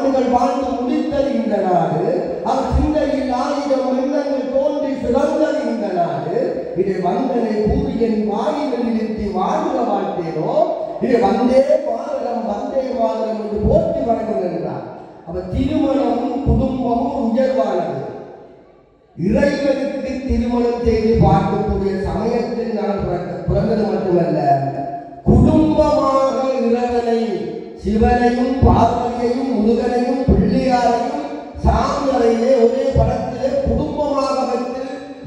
ஆண்டுகள் வாழ்ந்து முடித்தது இந்த நாடு. அவர் சிந்தையில் ஆயுதம் எண்ணங்கள் தோன்றி சிறந்தது இந்த நாடு. இதை வந்தனை கூறியன் வாயிலில் நிறுத்தி வாழ்ந்த வாழ்த்தேனோ, இதை வந்தே மாநிலம் வந்தே மாநிலம் என்று போற்றி வணங்குகின்றார். அவர் திருமணமும் குடும்பமும் உயர்வானது. இறைவனுக்கு திருமணம் செய்து பார்க்கக்கூடிய சமயத்தில் நான் பிறந்தது மட்டுமல்ல, குடும்பமாக இறைவனை சிவனையும் பார்வதியையும் முருகனையும் பிள்ளையாரையும் சாமியரையே ஒரே படத்திலே குடும்பமாக வைத்து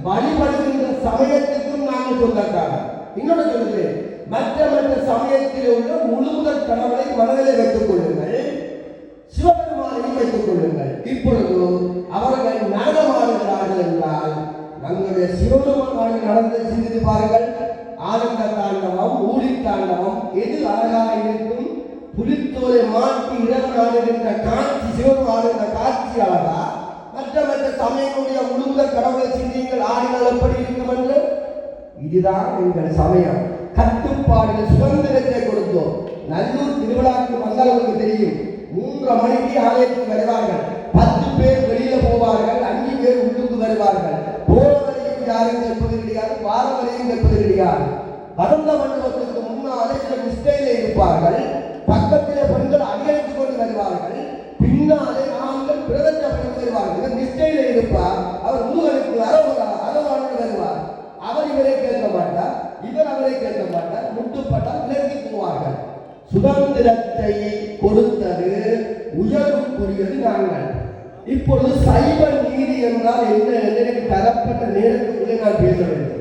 வழிபடுகின்ற சமயத்துக்கும் நாங்கள் சொந்தக்காரர். இன்னொன்று சொல்கிறேன், மற்ற சமயத்தில் உள்ள முழுமுதற் கடவுளை மனதிலே வைத்துக் கொள்ளுங்கள், சிவபெருமானையும் வைத்துக் கொள்ளுங்கள். இப்பொழுது அவர்கள் நடனமாடுகிறார்கள் என்றால் நம்முடைய சிவபெருமான் நடந்து சிந்தித்து பாருங்கள். ஆனந்த தாண்டவம், ஊழி தாண்டவம் எது அழகாக இருக்கும்? புலித்தோலை மாட்டி இரவு ஆடுகின்ற காட்சி, சிவன் ஆடுகின்ற காட்சி அழகா? மற்ற சமயங்களுடைய முழுமுதற் கடவுளை சிந்திங்கள், ஆடினால் எப்படி இருக்கும் என்று. இதுதான் எங்கள் சமயம். கட்டுப்பாடுகள் சுதந்திரத்தை கொடுத்தோம். நல்லூர் திருவிழாக்கு வந்தால் உங்களுக்கு தெரியும், 3:30 மணிக்கு ஆலயத்துக்கு வருவார்கள், 10 பேர் வெளியில போவார்கள், 5 பேர் உள்ளுக்கு வருவார்கள். போற வரையும் யாரும் கேட்பது கிடையாது, வார வரையும் கேட்பது கிடையாது. வசந்த மண்டபத்துக்கு முன்னாலே சில நிஷ்டையில இருப்பார்கள், பக்கத்திலே பெண்கள் அடியெடுத்துக் கொண்டு வருவார்கள், பின்னாலே நாங்கள் பிரதட்ச பண்ணி வருவார்கள். நிஷ்டையில இருப்பார், அவர் முருகனுக்கு அரவானு வருவார். அவர் இவரை கேட்க மாட்டார், இவர் அவரை கேட்க மாட்டார், முட்டுப்பட்டால் விலகி போவார்கள். சுதந்திரத்தை கொடுத்தது உயர்வுக்குரியது நாங்கள். இப்பொழுது சைவ நீதி என்றால் என்ன என்று எனக்கு தரப்பட்ட நேரத்துக்குள்ளே நான் பேச வேண்டும்.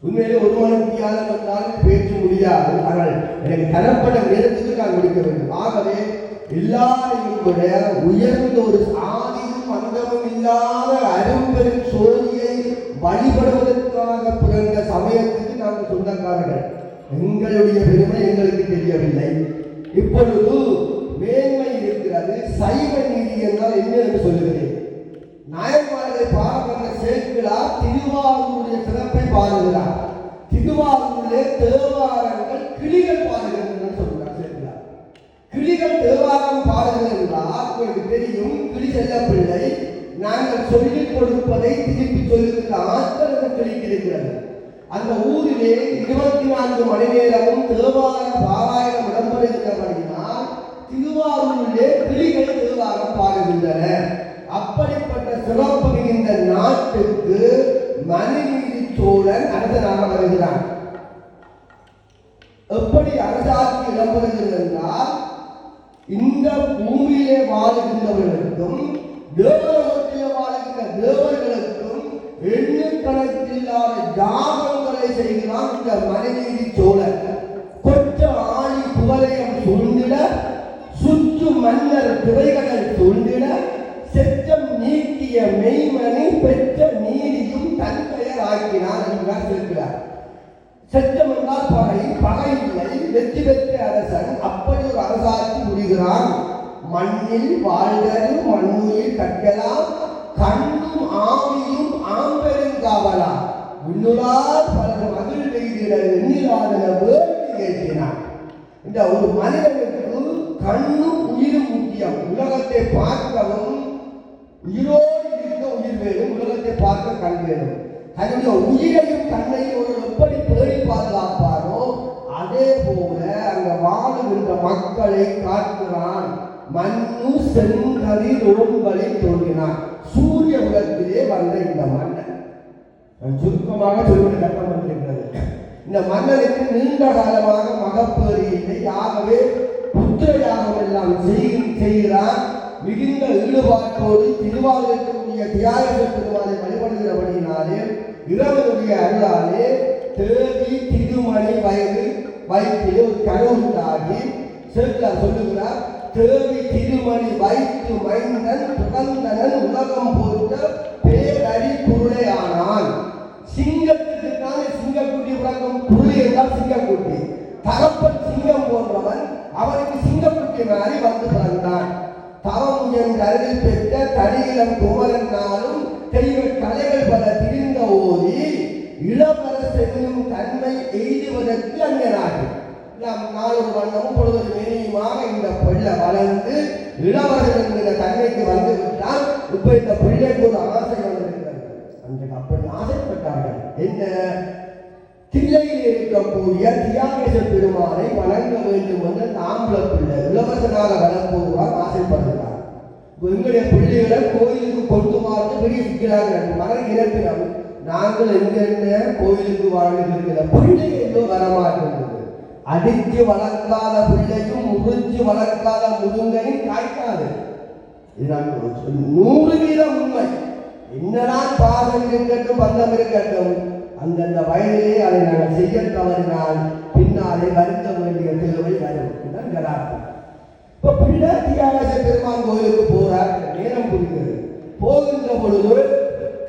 உண்மையிலே ஒரு மணித்தியாளர் வந்தாலும் பேச முடியாது, ஆனால் எனக்கு தரப்பட்ட நேரத்துக்கு நான் முடிக்க வேண்டும். ஆகவே எல்லாரையும் விட உயர்ந்த ஒரு ஆதியும் அந்தமும் இல்லாத அரும்பெரும் சோழியை வழிபடுவதற்காக பிறந்த சமயத்துக்கு நாங்கள் சொந்தக்காரர்கள். எங்களுடைய பெருமை எங்களுக்கு தெரியவில்லை. இப்பொழுது மேன்மை இருக்கிறது. சைவ நீதி என்றால் என்ன என்று சொல்லுகிறேன். நாயன்மார்களை பாடுகிற சேக்கிழார் திருவாரூருடைய சிறப்பை பாடுகிறார். திருவாரூரிலே தேவாரங்கள் கிளிகள் பாடுகின்றன சொல்கிறார் சேக்கிழார். கிளிகள் தேவாரம் பாடுகிறார். உங்களுக்கு தெரியும், கிளி செல்ல பிள்ளை நாங்கள் சொல்லிக் கொடுப்பதை திருப்பி சொல்லுகின்ற ஆற்றல் கிளிக்கு இருக்கிறது. அந்த ஊரிலே 24 மணி நேரமும் தேவார பாராயணம் இடம்பெறுகிறபடியினால் திருவாரூரிலே கிளிகள் தேவாரம் பாடுகின்றன. அப்படிப்பட்ட சிறப்பு இந்த நாட்டுக்கு மனுநீதி சோழன் அரசனாக வருகிறான். எப்படி அரசாட்சி இடம்பெறுகிறது என்றால், இந்த பூமியிலே வாழுகின்றவர்களுக்கும் தேவலோகத்திலே வாழுகின்ற தேவர்களுக்கும் எண்ணுக்கணக்கில்லாத யாகங்களை செய்கிறான் இந்த மனுநீதி சோழன். கொற்ற ஆழி குவலயம் சூழ்ந்திட, சுற்று மன்னர் திரைகள் சூழ்ந்திட, செச்சம் நீக்கிய மெய்மணி பெற்ற நீதியும் தன் பெயர் ஆக்கினார் என்கிறார் சொல்கிறார். செச்சம் என்றால் பகை, பகை இல்லை, வெற்றி பெற்ற அரசன். அப்படி ஒரு அரசாட்சி முடிகிறான். மண்ணில் வாழ்தலும் மண்ணுயில் கற்கலாம், கண்ணும் ஆவியும் ஆம்பெருங்காவலா, விண்ணுளார் பலர் மகிழ் பெய்திட எண்ணிலாதன வேண்டி கேட்கிறான். இந்த ஒரு மனிதனுக்கு கண்ணும் உயிரும் முக்கியம். உலகத்தை பார்க்கவும் உயிரோடு இருக்க உயிர் வேணும், உலகத்தை பார்க்க கண் வேணும். அதனுடைய உயிரையும் கண்ணையும் ஒரு எப்படி பேணி பாதுகாப்பாரோ அதே போல அங்க வாழுகின்ற மக்களை காக்கிறான். மண்ணு செங்கரி ரோடுகளை தோன்றினான். சூரிய உலகத்திலே வந்த இந்த மன்னன், சுருக்கமாக சொல்வது கட்டம் வந்திருக்கிறது. இந்த மன்னனுக்கு நீண்ட காலமாக மகப்பேறு இல்லை. ஆகவே புத்திர யாகம் எல்லாம் செய்கிறான். மிகுந்த ஈடுபாட்டோடு திருவாரூருக்குரிய தியாக பெருமானை வழிபடுகிறபடியினாலே இறைவனுடைய அருளாலே தேவி திருமணி வயிற்றிலே ஒரு கருவுண்டாகி சொல்லுகிறார். தேவி திருமணி வைத்து மைந்தன் புகந்தனன் உலகம் போன்ற பேரடி குருளை ஆனான். சிங்கத்துக்கு தானே சிங்கக்குட்டி உலகம், புலி என்றால் சிங்கக்குட்டி. தகப்பன் சிங்கம் போன்றவன், அவனுக்கு சிங்கக்குட்டி மாதிரி வந்து பிறந்தான். தவம் என்ற அருகில் பெற்ற தடியிலம் குமரனாலும் தெய்வ கலைகள் பல திரிந்த ஓதி இளவரசென்னும் தன்மை எய்துவதற்கு அந்நியனாகும். நாம் நாளொரு வண்ணமும் பொழுது மெனியுமாக இந்த பிள்ளை வளர்ந்து இளவரசன் என்கிற தன்மைக்கு வந்து விட்டால் இப்ப இந்த பிள்ளைக்கு ஒரு ஆசை வந்திருக்கிறது. அன்றைக்கு அப்படி ஆசைப்பட்டார்கள். என்ன? தில்லையில் இருக்கக்கூடிய தியாகேச பெருமானை வணங்க வேண்டும் என்று ஆம்பளை பிள்ளை இளவரசனாக வரப்போகிறார் ஆசைப்படுகிறார். எங்களுடைய பிள்ளைகளை கோயிலுக்கு கொண்டு வாழ்ந்து பெரிய சிக்கிறார்கள். மகன் இறப்பினம் நாங்கள் எங்க கோயிலுக்கு வாழ்ந்துருக்கிற பிள்ளைகளும் வரமாட்டேங்குது. அடித்து வளர்க்காத பிள்ளையும் முறிஞ்சு வளர்க்காத முருங்கனும் காய்க்காது. இது 100% உண்மை. என்னதான் பாசம் இருக்கட்டும் பந்தம் இருக்கட்டும், அந்தந்த வயதிலே அதை நாங்கள் செய்ய தவறினால் பின்னாலே வருத்த வேண்டிய தேவை வரும். இதுதான் யதார்த்தம். இப்ப பிள்ளை தியாகேச பெருமான் கோயிலுக்கு போறார். நேரம் புரிகிறது. போகின்ற பொழுது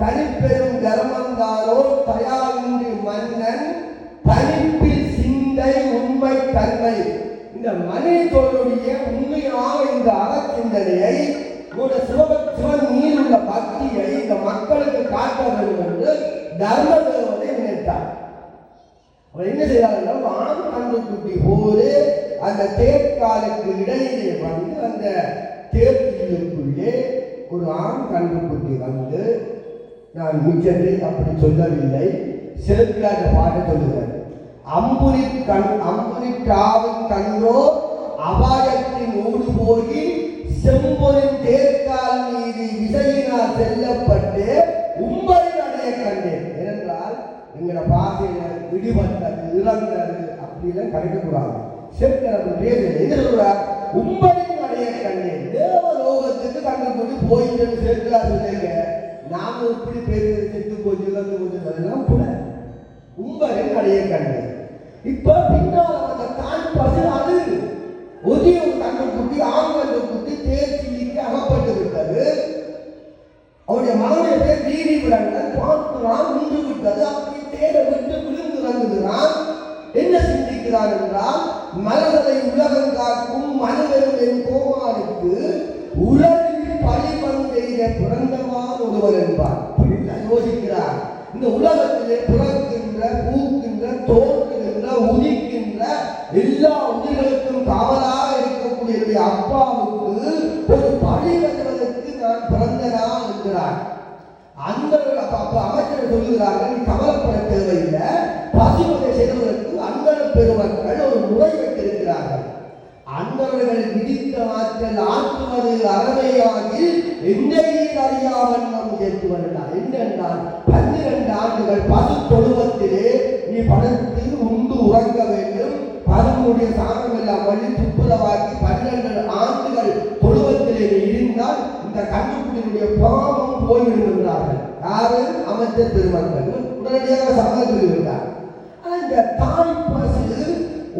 தனிப்பெரும் கர்மந்தானோ தயாரின்றி மன்னன் தனிப்பில் சிந்தை உண்மை தன்மை. இந்த மனிதனுடைய உண்மையான இந்த அறச்சிந்தனையை கூட சிவன் மீது உள்ள பக்தியை இந்த மக்களுக்கு காட்ட வேண்டும் என்று தர்ம தேவதை நினைத்தார். அவர் என்ன செய்தார்கள்? ஆண் கன்றுக்குட்டி போது அந்த தேர்காலுக்கு இடையிலே வந்து அந்த தேர்தலுக்குள்ளே ஒரு ஆண் கன்றுக்குட்டி வந்து, நான் மிச்சத்தை அப்படி சொல்லவில்லை, சிறப்பிலாக பாட சொல்லுகிறேன். அம்புரி காவின் கன்றோ அபாயத்தின் ஊடு போகி செம்பொரின் தேர்கால் மீது விசையினால் செல்லப்பட்டு உம்பரின் அடைய கண்டேன். ஏனென்றால் எங்களை பாசையில விடுபட்டது இறந்தது அப்படிலாம் கிடைக்கக்கூடாது. செப்டர் என்ன சொல்றார்? உம்பரின் அடைய கண்டேன். தேவலோகத்துக்கு கண்டு கொண்டு போயிட்டு சேர்க்கிறார். சொல்லுங்க, நாம இப்படி பேரு செத்து போச்சு இறந்து போச்சு அதெல்லாம் கூட உம்பரின் அடைய கண்டேன். இப்ப பின்னால் அந்த தாய் பசு அது ஒரே ஒரு கண்டுக்குட்டி ஆண்கள் குட்டி தேர்ச்சிக்கு அகப்பட்டு விட்டது. அவருடைய மகனுடைய பேர் வீதி விளங்கல் பார்க்கிறான், நின்று விட்டது. அப்படி தேட விட்டு விழுந்து இறங்குகிறான். என்ன சிந்திக்கிறான் என்றால், மலர்களை உலகம் காக்கும் மனிதர்கள் என் கோமாருக்கு உலகில் பழிபந்தைய பிறந்தவான் ஒருவர் என்பார். யோசிக்கிறார். இந்த உலகத்திலே பிறக்கின்ற பூக்கின்ற தோற்றுகின்ற உதிக்கின்ற எல்லா உயிர்களுக்கும் காவலாக இருக்கக்கூடிய அப்பாவுக்கு ஒரு பழி கட்டுவதற்கு நான் பிறந்தனா என்கிறார். அந்த அமைச்சர் சொல்லுகிறார்கள், நீ கவலைப்பட தேவையில்லை, பசுமதை செய்வதற்கு அந்தர பெருமக்கள் ஒரு முறை வைத்திருக்கிறார்கள். அந்தவர்கள் விதித்த ஆற்றல் ஆற்றுவது அறவையாகி எந்தையில் அறியாமல் நாம் ஏற்று வரலாம். என்னென்றால் 12 ஆண்டுகள் பசு தொழுவத்திலே நீ படுத்து உண்டு உறங்க வேண்டும். பசுனுடைய சாணம் எல்லாம் வழி துப்புரவாக்கி 12 ஆண்டுகள் தொழுவத்திலே இருந்தால் இந்த கண்டுபிடினுடைய பாவம் போய்விடுகிறார்கள். யாரு? அமைச்சர் பெருமக்கள் உடனடியாக சம்மதத்தில் விட்டார். இந்த தாய் பசு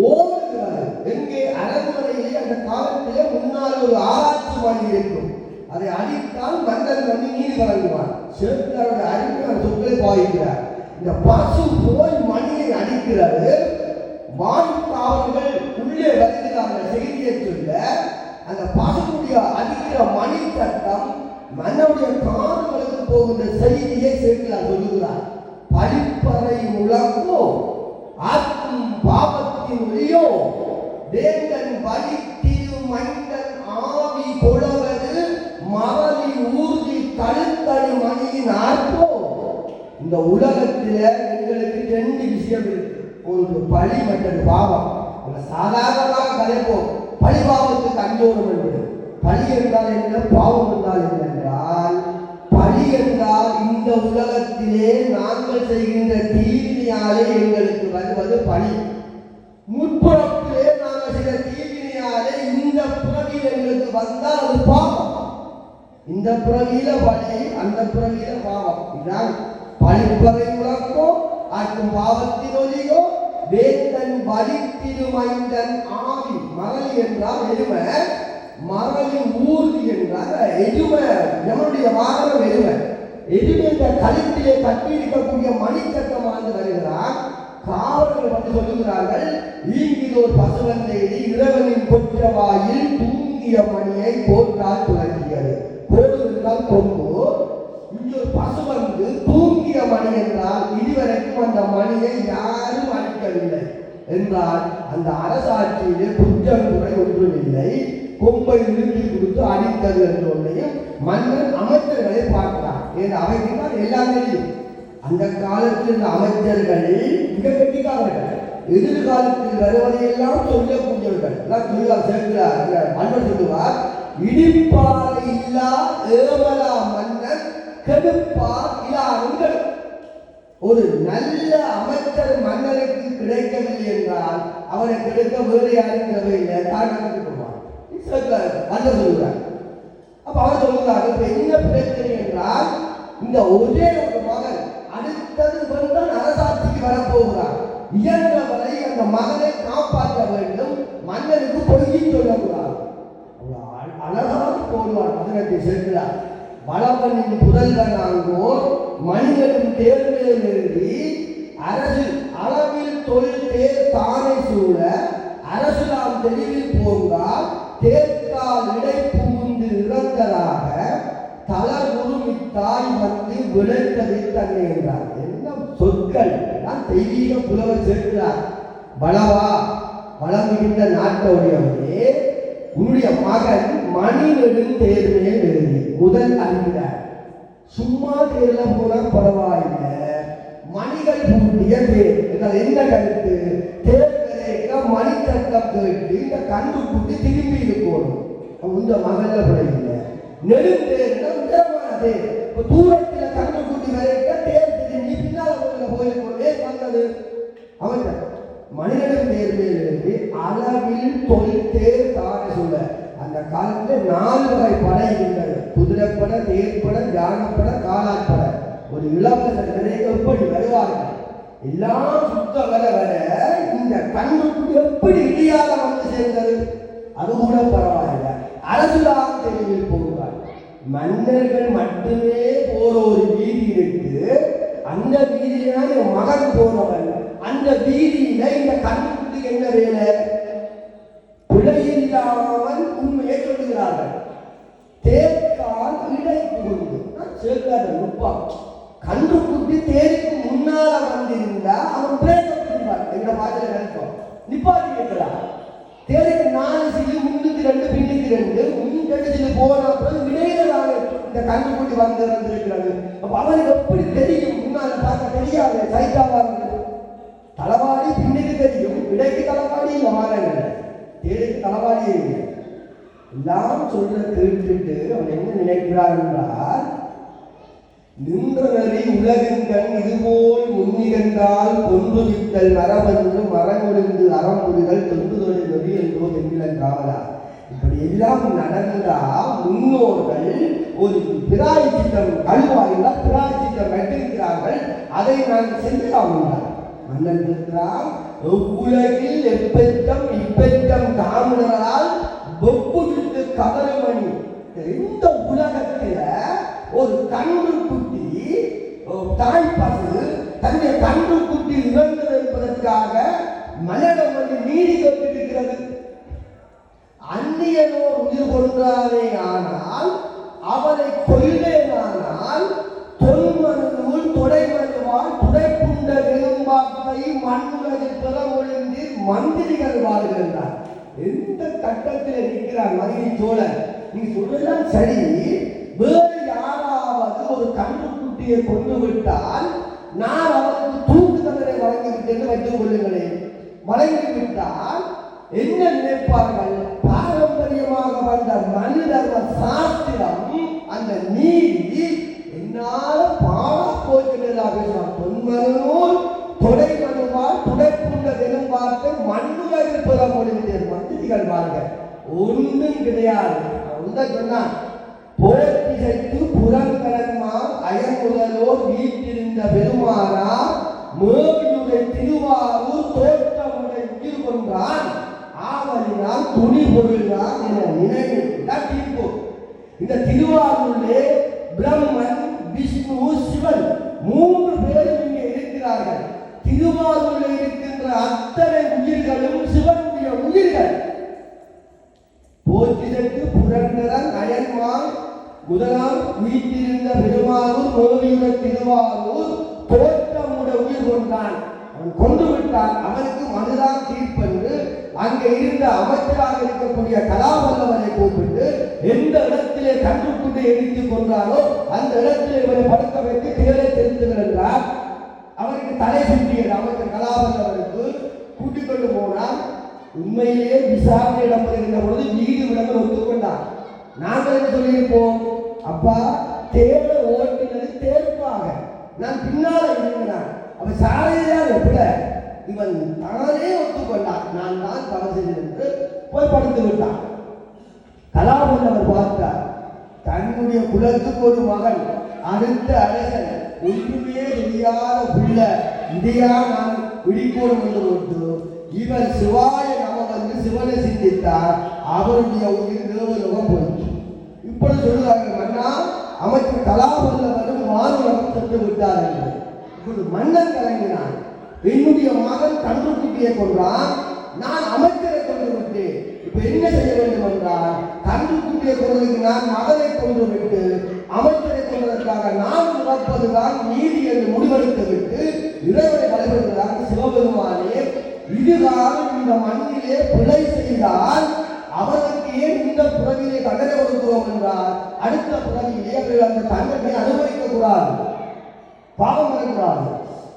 ஓடுகிறது. எங்கே? அரண்மனையிலே அந்த காலத்திலே முன்னால் ஒரு ஆராய்ச்சி மணி இருக்கும். அதை அடித்தால் மன்னன் வந்து நீதி வழங்குவார். சிறப்பினருடைய அறிவியல் சொற்களை பாய்கிறார். இந்த பசு போய் மணியை அடிக்கிறது. வாய்க்காவர்கள் உள்ளே வருகிறார்கள் செய்தியை சொல்ல. அந்த பசுடைய அடிக்கிற மணி சட்டம் மன்னனுடைய காதுகளுக்கு போகின்ற செய்தியை சேர்க்கிறார் சொல்லுகிறார். பழிப்பறை முழங்கோ ஆற்றும் பாவத்தின் ஒளியோ வேந்தன் வலித்திரு மன்னன் ஆவி கொளவது மரளி ஊர்தி கழுத்தடி மணியின் ஆர்ப்போ. இந்த உலகத்தில எங்களுக்கு 2 விஷயம் இருக்கு. ஒரு பழி மற்றது பாவம். சாதாரணமாக கலைப்போம். பழி பாவத்துக்கு அஞ்சோடும் என்பது. பழி என்றால் என்ன, பாவம் என்றால் என்னென்றால், பழி என்றால் இந்த உலகத்திலே நாங்கள் செய்கின்ற தீவினையாலே எங்களுக்கு வருவது பழி. முற்புறத்திலே நாங்கள் செய்த தீவினையாலே இந்த புறவியில் எங்களுக்கு வந்தால் அது பாவம். இந்த புறவியில பழி, அந்த புறவியில பாவம். இதுதான் பழிப்பறை முழக்கோ ஆற்றும் பாவத்தின் ஒலியோ வேந்தன் வலித்திருமைந்தன் ஆவி. மரளி என்றால் எருமை, மரளி ஊர்தி என்றால் எருமை. நம்முடைய வாகனம் எருமை. எருமை என்ற கழுத்திலே கட்டி இருக்கக்கூடிய மணிச்சட்டமானது வருகிறார். காவலர்கள் வந்து சொல்லுகிறார்கள், ஈங்கிலோர் பசுவந்தையில் இறைவனின் கொற்றவாயில் தூங்கிய மணியை போட்டால் துளக்கியது. கோடு என்றால் கொம்பு. இங்கே பசு வந்து தூங்கிய மணி என்றால் இதுவரைக்கும் அந்த மணியை யாரும் அடிக்கவில்லை என்றால் அந்த அரசாட்சியிலே குற்றம் குறை ஒன்றுமில்லை. கொம்பை இழுத்து கொடுத்து அடித்தது என்றொன்னையும் மன்னன் அமைச்சர்களை பார்க்கிறான். ஏன் அவைக்கு தான் எல்லாம் தெரியும். அந்த காலத்தில் இந்த அமைச்சர்கள் மிக கெட்டிக்காரர்கள், எதிர்காலத்தில் வருவதையெல்லாம் சொல்லக்கூடியவர்கள். சேர்க்கிறார் மன்னர் சொல்லுவார், இடிப்பால் இல்லா ஏமலா மன்னன் கெடுப்பார் இல்லாமல். ஒரு நல்ல அமைச்சர் மன்னருக்கு கிடைக்கவில்லை என்றால் அவரை கெடுக்க வேறு யாரும் தேவையில்லை, தான் மன்னர் சொல்லுவார். அப்ப அவர் சொல்லுவார், இப்ப என்ன பிரச்சனை என்றால் இந்த ஒரே ஒரு மகன் அடுத்தது வந்தால் அரசாட்சிக்கு வரப்போகிறார். இயன்றவரை அந்த மகனை காப்பாற்ற வேண்டும், மன்னனுக்கு பொய்யை சொல்லக்கூடாது. அழகாக போடுவார். மகனத்தை சேர்க்கிறார். வளவனின் புதல்வன் ஆங்கோர் மனிதனும் தேர்மேல் எழுதி அரசு அளவில் தொழில் தேர் தானே சூழ அரசுலாம் தெளிவில் போங்கால் தேர்கால் இடை புகுந்து இறந்ததாக தளர்வுருமித்தாய் வந்து விளைத்ததை தன்னை என்றார். என்ன சொற்கள்! தெய்வீக புலவர் சேர்க்கிறார். வளவா, வளம் மிகுந்த நாட்டோடையவரே, உன்னுடைய மகன் மணி நெடும் தேர்வே எழுதி முதல் அறிந்தார். சும்மா தேர்ல போனா பரவாயில்லை, மணிகள் பூட்டிய தேர் என்றால் என்ன கருத்து? தேர்தலேக்க மணி சட்டம் கேட்டு இந்த கண்டு கூட்டி திரும்பி இருக்கணும். இந்த மகன்ல கூட இல்லை. நெடுந்தேர்னா உயரமான தேர். இப்போ தூரத்தில் கண்டு கூட்டி வரைக்க தேர் திரும்பி பின்னால் போயிருக்கொண்டே வந்தது. அவன் மனிதனும் தேர்வே எழுதி அளவில் தொழில் தேர் தானே சொல்ல. அந்த காலத்தில் 4 வகை படை இருந்தது. குதிரைப்படை, தேர்ப்படை, யானைப்படை, காலாட்படை. ஒரு இளவரசர் எப்படி வருவார்கள் எல்லாம் சுத்த வர வர இந்த கண்ணுக்கு எப்படி இடியாக வந்து சேர்ந்தது? அது கூட பரவாயில்லை, அரசுதான் தெருவில் போகிறார். மன்னர்கள் மட்டுமே போற ஒரு வீதி இருக்கு. அந்த வீதியில மகன் போனவன். அந்த வீதியில இந்த கண்ணுக்கு என்ன வேலை? பிழையில்லாமல் உண்மையை சொல்லுகிறார்கள். தேர்கால் இடை புகுந்து சேர்க்காத நுட்பம். கன்றுக்குட்டி தேருக்கு முன்னால வந்திருந்தா அவன் பிரேக்கப்படுவார். எங்க பாதையில நினைப்போம் நிப்பாட்டி கேட்கலாம். தேருக்கு 4 சிலு, முன்னுக்கு 2, பின்னுக்கு 2, முன்னுக்கு சிலு போன அப்புறம் இடையில இந்த கன்றுக்குட்டி வந்திருக்கிறது. அப்ப அவனுக்கு எப்படி தெரியும்? முன்னால பார்க்க தெரியாது, சைட்டாவா இருக்கு. தளவாடி பின்னுக்கு தெரியும், இடைக்கு தளவாடி இல்லை, மாறங்கள் தேருக்கு தளவாடியே இல்லை. எல்லாம் சொல்ற கேட்டுட்டு அவன் என்ன நினைக்கிறார் என்றால், நின்றனரி உலகின்கண் இதுபோல் முன்னிகழ்ந்தால் கொன்றுவித்தல் மரபன்று மரங்கொழிந்து அறமுடிகள் தொன்றுதொழி நொறி என்றோ தென்னிலங்காவலா. இப்படி எல்லாம் நடந்தா முன்னோர்கள் ஒரு பிராயச்சித்தம் கல்வாயினால் பிராயச்சித்தம் வைத்திருக்கிறார்கள். அதை நான் செஞ்சலாம். மன்னன் இருக்கிறான், எவ்வுலகில் எப்பெற்றம் இப்பெற்றம் தாமினரால் வெப்புவிட்டு கதறுமணி. இந்த உலகத்தில ஒரு கன்று குட்டி தாய் பசு தன்னுடைய கன்று குட்டி இழந்தது என்பதற்காக மனிதம் வந்து நீதி கட்டிருக்கிறது. அந்நியனோர் உயிர் கொன்றானே ஆனால் அவனை கொள்வேனானால் தொன்மனுள் தொடைமனுவால் துடைப்புண்ட எலும்பாக்கை மண்ணுலகில் பெற ஒழிந்தீர் மந்திரிகள் வாழ்கின்றார். எந்த கட்டத்தில் இருக்கிறார் மதுரை சோழன்? நீ சொல்லலாம் சரி, வேறு யாராவது ஒரு கன்றுக்குட்டியை கொண்டு விட்டால் நான் அவருக்கு தூக்கு தண்டனை வழங்கிவிட்டேன் வைத்துக் கொள்ளுங்களேன். வழங்கிவிட்டால் என்ன நினைப்பார்கள்? பாரம்பரியமாக வந்த மனிதர்வ சாஸ்திரம், அந்த நீதி என்னால பாடா போய்கிறதாக தொன்மனூர் தொடை மனுவால் துடைப்புண்ட தினம் பார்த்து மண்ணுலகில் பெற முடிந்தேன் மந்திரிகள் வாழ்க. ஒன்றும் கிடையாது. சொன்னான், போர்த்திசைத்து புறங்கரன்மார் அயமுதலோர் வீட்டிருந்த பெருமானா மேவியுடைய திருவாரூர் தோற்றமுடைய உயிர் கொன்றான் ஆவலினால் துணி பொருள்தான் என நினைவு தீர்ப்பு. இந்த திருவாரூரிலே பிரம்மன், விஷ்ணு, சிவன் 3 பேரும் இங்கே இருக்கிறார்கள். திருவாரூரில் இருக்கின்ற அத்தனை உயிர்களும் சிவனுடைய உயிர்கள். போற்றிதற்கு புரண்டரன் அயன்மால் முதலாம் வீட்டிருந்த பெருமானூர் மேவியுட திருவாரூர் தோற்றமுட உயிர் கொண்டான். அவன் கொண்டு விட்டான், அவனுக்கு மனுதான் தீர்ப்பென்று அங்கே இருந்த அமைச்சராக இருக்கக்கூடிய கலாவல்லவரை கூப்பிட்டு எந்த இடத்திலே கன்றுக்குட்டி எரித்து கொண்டாரோ அந்த இடத்திலே இவரை படுக்க வைத்து தேரை செலுத்துங்கள் என்றார். அவருக்கு தலை சுற்றியது. அமைச்சர் கலாவல்லவருக்கு கூட்டிக் கொண்டு போனார். உண்மையிலேயே விசாரணை இடம்பெறுகின்ற பொழுது வீடு விடங்கள் ஒத்துக்கொண்டார். நாங்கள் என்ன சொல்லியிருப்போம், அப்பா தேரை ஓட்டினது தேர்ப்பாக, நான் பின்னால இருக்கிறான், அவன் சாலையில்தான் எப்படி இவன் தானே ஒத்துக்கொண்டான், நான் தான் தவறு செய்தேன் என்று போய் படுத்து விட்டான். கலாவல்லவர் பார்த்தார், தன்னுடைய குலத்துக்கு ஒரு மகன், அடுத்த அரசன், ஒன்றுமே தெரியாத பிள்ளை, இதையா நான் விழிப்போடும் என்று கொண்டு இவர் சிவாய நம வந்து சிவனை சிந்தித்தார். அவருடைய உயிர் தேவலோகம் போயிற்று. இப்படி சொல்லுறாங்க, மன்னா அமைச்சர் கலாவல்லவரும் மாநிலம் சென்று விட்டார் என்று. இப்படி மன்னன் கலங்கினான். என்னுடைய மகன் கன்றுக்குட்டியை கொன்றான், நான் அமைச்சரை கொண்டு விட்டேன், இப்ப என்ன செய்ய வேண்டும் என்றால் கன்றுக்குட்டியை கொண்டதுக்கு நான் மகனை கொண்டு விட்டு அமைச்சரை கொண்டதற்காக நான் இறப்பதுதான் நீதி என்று முடிவெடுத்து விட்டு இறைவனை வழிபடுகிறார். சிவபெருமானே, இதுகாலம் இந்த மண்ணிலே பிழை செய்தால் அவனுக்கு ஏன் இந்த புறவிலே தண்டனை கொடுக்கிறோம் என்றால் அடுத்த புறவிலே அவர்கள் அந்த தண்டனை அனுபவிக்க கூடாது, பாவம் வரக்கூடாது.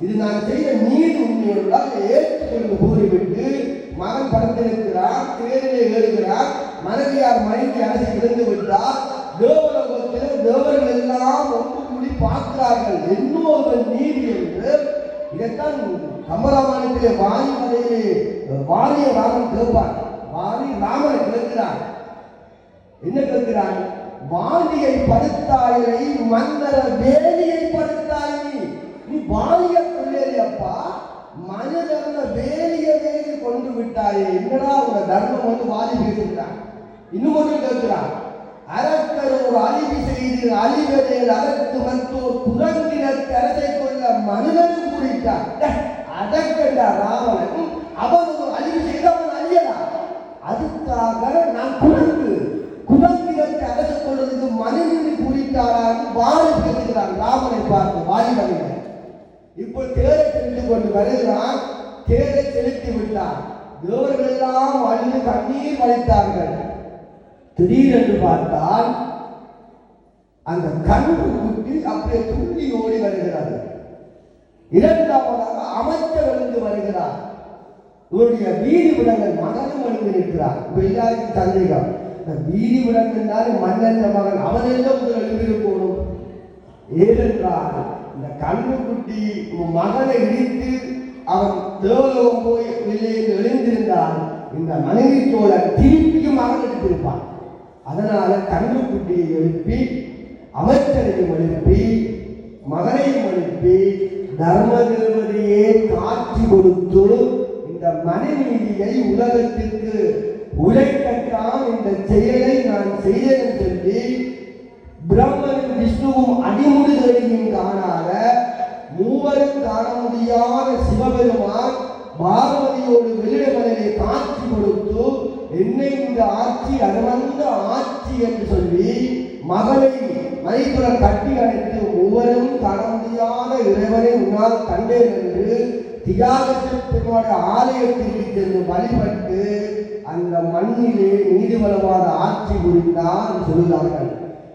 இது நான் செய்த நீதி உண்மையுள்ளால் ஏற்றுக்கொண்டு கூறிவிட்டு மகன் படுத்திருக்கிறார், தேரிலே ஏறுகிறார். மனைவியார் மனைவி அரசு விழுந்து விட்டார். தேவலோகத்தில் தேவர்கள் எல்லாம் ஒன்று கூடி பார்க்கிறார்கள், இன்னொரு நீதி என்று. இதைத்தான் கம்பராமாயணத்திலே வாலி கதையிலே வாலிய ராமன் கேட்பார். வாலி ராமனை கேட்கிறார். என்ன கேட்கிறான்? வாலியை படுத்தாயை மன்னர வேலியை படுத்தாயி, நீ வாலிய கொள்ளேறியப்பா, மனிதர்ல வேலிய வேலி கொண்டு விட்டாயே, என்னடா உங்க தர்மம் வந்து வாலி பேசுகிறான். இன்னும் ஒன்று கேட்கிறான், அரக்கர் ஒரு அழிவு செய்து அழிவதில் அகத்து மற்றோர் குரங்கினத்து அரசை கொள்ள மனிதன் கூறிட்டார். அதற்கென்ற ராவணன் அவன் ஒரு அழிவு செய்து அவன் அழியலாம், அதுக்காக நான் குரங்கினத்து அரசு கொள்வதற்கு மனிதன் கூறிட்டாரான்னு வாழை பேசுகிறான். ராமனை பார்த்து வாலிபனை இப்போ தேரை செலுத்தி கொண்டு வருகிறான். தேரை செலுத்தி விட்டார். தேவர்கள் எல்லாம் அழிந்து கண்ணீர் வலித்தார்கள். திடீரென்று பார்த்தால் அந்த கன்று குட்டி அப்படியே துள்ளி ஓடி வருகிறது. இரண்டாவதாக அமைச்சர் எழுந்து வருகிறார். இவருடைய வீதி விடங்கள் மகனும் எழுந்து நிற்கிறார். இப்ப எல்லாருக்கும் சந்தேகம், இந்த வீதி விடங்கள் மன்னன் மகன் அவனெல்லாம் முதல் எழுந்திருக்கணும். ஏனென்றால் இந்த கன்று குட்டி மகனை இடித்து அவன் தேவலோகம் போய் வெளியே எழுந்திருந்தால் இந்த மனைவி தோழர் திருப்பியும் மகன் எடுத்திருப்பான். அதனால கன்றுக்குட்டியை எழுப்பி அமைச்சரையும் எழுப்பி மகனையும் எழுப்பி தர்ம தேவதையே காட்சி கொடுத்து இந்த மனைநீதியை உலகத்திற்கு உரைக்கட்டான் இந்த செயலை நான் செய்தேன் சொல்லி பிரம்மனும் விஷ்ணுவும் அடிமுடிதலையும் காணாத மூவரும் காண முடியாத சிவபெருமான் பார்வதியோடு வெளியிடமலையை காட்சி கொடுத்து என்னை இந்த ஆட்சி அனுமந்த ஆட்சி என்று சொல்லி மகளை மனைப்புறம் கட்டி அணைத்து ஒவ்வொரும் காண முடியாத இறைவனை உன்னால் கண்டேன் என்று தியாகத்தினுடைய ஆலயத்திற்கு சென்று வழிபட்டு அந்த மண்ணிலே நீதிபலவாத ஆட்சி புரிந்தார் சொல்கிறார்கள்.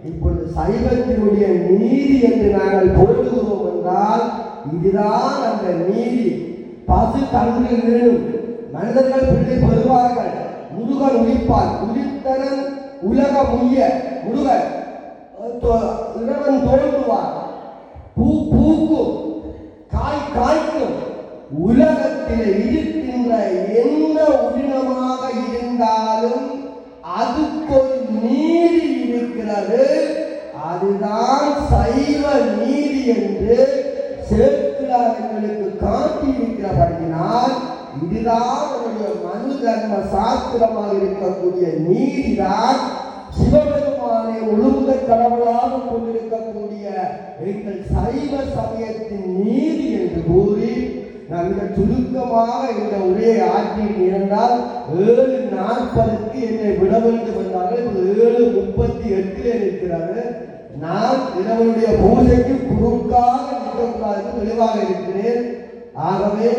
இப்பொழுது சைவத்தினுடைய நீதி என்று நாங்கள் போடுகிறோம் என்றால் இதுதான் அந்த நீதி. பசு தங்கு வேணும், மனிதர்கள் பிள்ளை பெறுவார்கள், முருகன் உயிப்பார், உயிர்த்தனன் உலக முய்ய முருகன் இறைவன் தோன்றுவார், பூ பூக்கும், காய் காய்க்கும். உலகத்தில் இருக்கின்ற என்ன உயிரினமாக இருந்தாலும் அதுக்கு ஒரு நீதி இருக்கிறது, அதுதான் சைவ நீதி என்று சேர்க்கிறார்களுக்கு காட்டியிருக்கிறபடியினால் இதுதான் நம்முடைய மனு தர்ம சாஸ்திரமாக இருக்கக்கூடிய நீதிதான் சிவபெருமானை ஒழுங்க கடவுளாக கொண்டிருக்கக்கூடிய எங்கள் சைவ சமயத்தின் நீதி என்று கூறி நான் மிக சுருக்கமாக இந்த உரையை ஆற்றியில் இருந்தால் 7:40 என்னை விட வேண்டும் என்றார்கள். 7:38 இருக்கிறது. நான் இறைவனுடைய பூஜைக்கு குறுக்காக நிற்கக்கூடாது தெளிவாக இருக்கிறேன். ஆகவே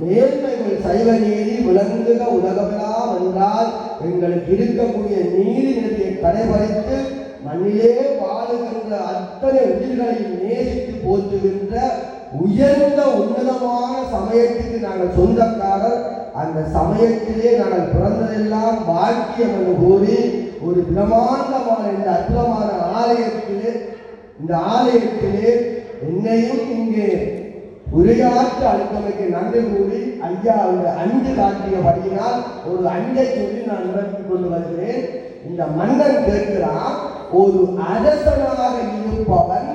மேன்மைகள் சைவ நீதி விளங்குக உலகமெல்லாம் என்றால் எங்களுக்கு இருக்கக்கூடிய நீதி நெறியை கடைபிடித்து மண்ணிலே வாழுகின்ற அத்தனை உயிர்களையும் நேசித்து போற்றுகின்ற உயர்ந்த உன்னதமான சமயத்துக்கு நாங்கள் சொந்தக்காரர். அந்த சமயத்திலே நாங்கள் பிறந்ததெல்லாம் பாக்கியம் என்று கூறி ஒரு பிரமாண்டமான இந்த அற்புதமான ஆலயத்திலே என்னையும் இங்கே உரையாற்ற அழுத்தமைக்கு நன்றி கூறி ஐயா அந்த அஞ்சு காட்டியபடியினால் ஒரு அஞ்சை சொல்லி நான் நிரப்பி கொண்டு வருகிறேன். இந்த மன்னன் கேட்கிறான், ஒரு அரசனாக இருப்பவன்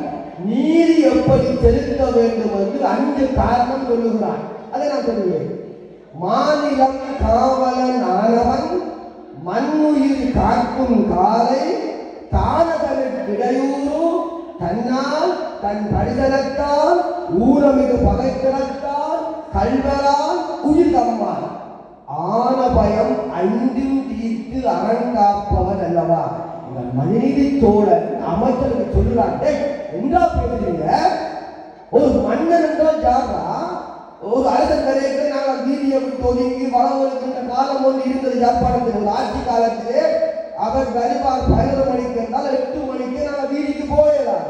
நீதி எப்படி செலுத்த வேண்டும் என்று 5 காரணம் சொல்லுகிறான். அதை நான் சொல்லுவேன். மாநிலம் காவலன் ஆனவன் மண்ணுயிர் காக்கும் காலை தானதனுக்கு இடையூறு தன்னால் தன் பரிசனத்தால் ஊரமிகு பகைத்திறத்தால் கல்வரால் உயிர் தம்மான் ஆன பயம் அன்றும் தீர்த்து அறங்காப்பவன் அல்லவா. இந்த மனிதி தோழன் அமைச்சருக்கு சொல்லுறாங்க, என்றா பேசுறீங்க? ஒரு மன்னன் என்றால் யாரா? ஒரு அரசன் நிறைய நாங்கள் வீதியை விட்டு ஒதுங்கி வளர்க்கின்ற காலம் ஒன்று இருந்தது. யாழ்ப்பாணத்தில் ஒரு ஆட்சி காலத்திலே அவர் வருவார் 11 மணிக்கு என்றால் 8 மணிக்கு நாங்கள் வீதிக்கு போயிடலாம்.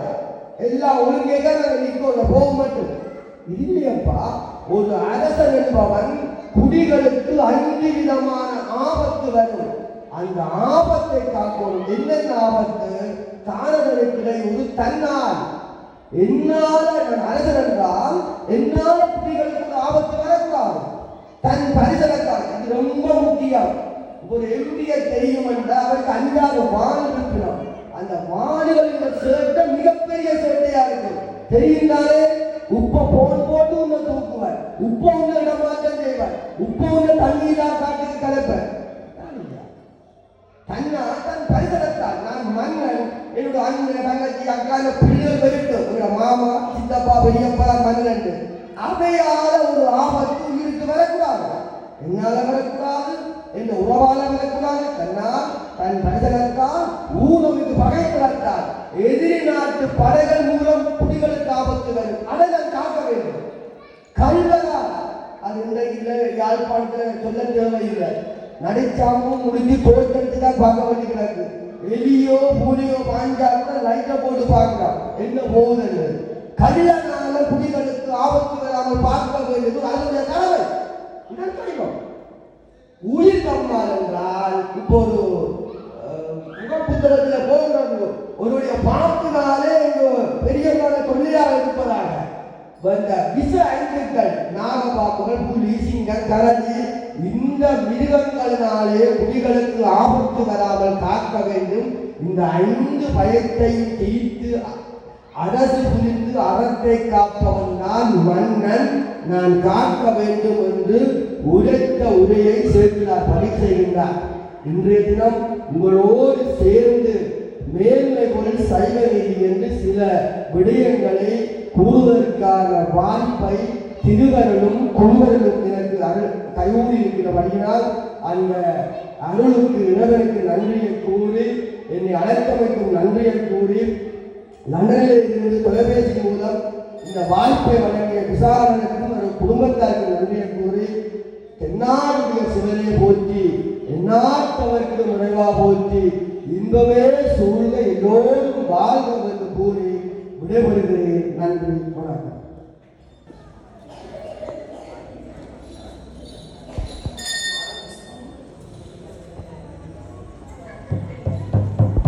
எல்லாம் ஒழுங்கே நாங்கள் நிற்கணும், போக மட்டும் இல்லையப்பா. ஒரு அரசன் என்பவன் குடிகளுக்கு 5 விதமான ஆபத்து வரும். அந்த ஆபத்தை காக்கணும். என்னென்ன ஆபத்து? தானதனுக்கிடை ஒரு தன்னால் என்னால நான் அரசன் என்றால் என்னால குடிகளுக்கு ஆபத்து வரக்கூடாது. தன் பரிசனத்தால் இது ரொம்ப முக்கியம். ஒரு எம்பியை தெரியும் என்றால் அவருக்கு 5 வால் இருக்கணும். அந்த வால்களின் சேட்டை மிகப்பெரிய சேட்டையா இருக்கும். தெரிந்தாலே உப்ப போட்டு உன்னை தூக்குவார், உப்ப உன்னை இடமாற்றம் செய்வார், உப்ப உன்னை தண்ணீரா காட்டுக்கு கலப்ப. தன் பரிசனத்தால் நான் மன்னன், என்னுடைய அண்ணன் தங்கச்சி அக்கால பிள்ளைகள் வெறுட்டும், என்னோட மாமா சித்தப்பா பெரியப்பா மன்னன், அவையால ஒரு ஆபத்து உயிருக்கு வரக்கூடாது. என்னால வரக்கூடாது, என் உறவால வரக்கூடாது. தன் பரிசனத்தால் ஊருக்கு பகைத்திறத்தால் எதிரி நாட்டு படைகள் மூலம் குடிகளுக்கு ஆபத்து வரும். அதை நான் காக்க வேண்டும். கல்வரா அது இன்றைக்கு யாழ்ப்பாணத்தில் சொல்ல தேவையில்லை. நடிச்சாமும் முடிஞ்சு தோற்கடிச்சு தான் பார்க்க வேண்டி கிடக்கு. எலியோ பூனையோ பாஞ்சா கூட லைட்டை போட்டு பார்க்கலாம் என்ன போகுதுன்னு. கல்லனால குடிகளுக்கு ஆபத்து வராமல் பார்க்க வேண்டியது அதனுடைய கடமை. உயிர் தம்மால் என்றால் இப்போ ஒரு முகப்புத்தகத்தில் போகிறது, ஒருடைய பாப்பினாலே பெரியவர்கள தொழிலாக இருப்பதாக வந்த விஷ ஐந்துக்கள் நாகபாம்புகள் புலி சிங்கம் கரடி இந்த மிருகங்களினாலே குடிகளுக்கு ஆபத்து வராமல் காக்க வேண்டும். இந்த 5 பயத்தையும் தீர்த்து அரசு புரிந்து அறத்தை காப்பவன் நான் மன்னன், நான் காக்க வேண்டும் என்று உரைத்த உரையை சேர்க்கிறார், பணி செய்கின்றார். இன்றைய தினம் உங்களோடு சேர்ந்து மேன்மை பொருள் சைவ நீதி என்று சில விடயங்களை கூறுவதற்கான வாய்ப்பை திருவருளும் குழுவருளும் எனக்கு கையூறி இருக்கிறபடியினால் அந்த அருளுக்கு இறைவனுக்கு நன்றியை கூறி, என்னை அழைத்தமைக்கும் நன்றியை கூறி, லண்டனில் இருந்து தொலைபேசி மூலம் இந்த வாய்ப்பை வழங்கிய விசாரணைக்கும் ஒரு குடும்பத்தாருக்கு நன்றியை கூறி, தென்னாடுடைய சிவனையை போற்றி எந்நாட்டவருக்கு நிறைவா போற்றி இன்பமே சூழ்ந்த எல்லோரும் வாழ்க என்று கூறி விடைபெறுகிறேன். நன்றி, வணக்கம்.